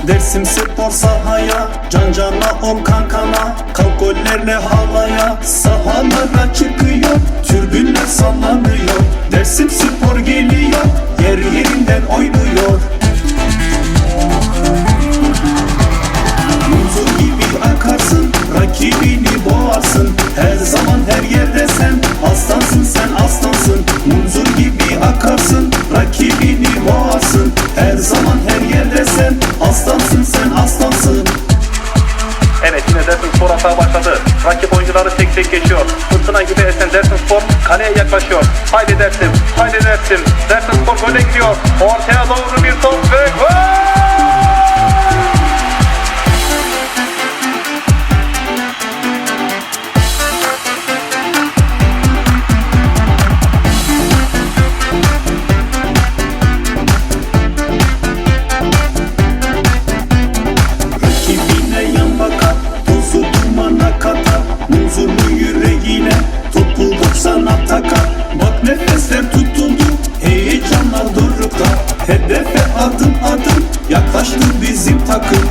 Dersim spor sahaya, can cana ol kankana. Kalk gollerle halaya, sahalara çıkıyor, türbünler sallanıyor. Dersim spor geliyor, yer yerinden oynuyor. Muzur gibi akarsın, rakibini boğarsın. Her zaman her yerde sen aslansın, sen aslansın. Muzur gibi akarsın, rakibini boğarsın. Her zaman her yerde sen aslansın, sen aslansın. Evet, yine Dersimspor hata başladı. Rakip oyuncuları tek tek geçiyor. Fırtına gibi esen Dersimspor kaleye yaklaşıyor. Haydi Dersim, haydi Dersim. Dersimspor gole gidiyor. Ortaya doğru bir top ve gol! Rakibine yan bakar, tozu dumana katar. Muzurlu yüreğine topu 90'a takar. Bak nefesler tutuldu, heyecanlar dorukta. Hedefe adım adım yaklaştı bizim takım.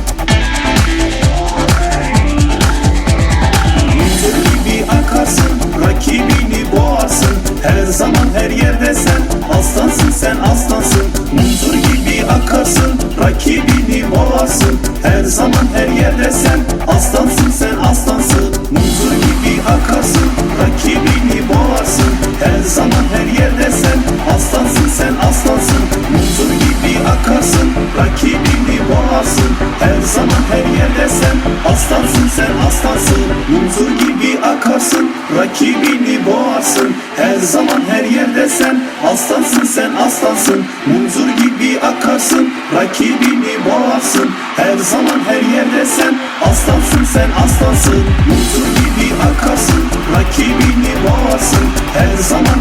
Muzur gibi akarsın, rakibini boğarsın. Her zaman her yerde sen aslansın, sen aslansın. Muzur gibi akarsın, rakibini boğarsın. Her zaman her yerde sen aslansın, sen aslansın. Muzur gibi akarsın, rakibini boğarsın. Her zaman her yerde sen aslansın, sen aslansın. Muzur gibi akarsın, rakibini boğarsın. Her zaman her yerde sen aslansın, sen aslansın. Muzur gibi akarsın, rakibini boğarsın. Her zaman her yerde sen aslansın, sen aslansın. Muzur gibi akarsın, rakibini boğarsın. Her zaman her yerde sen aslansın, sen aslansın. Muzur gibi akarsın, rakibini boğarsın. Her zaman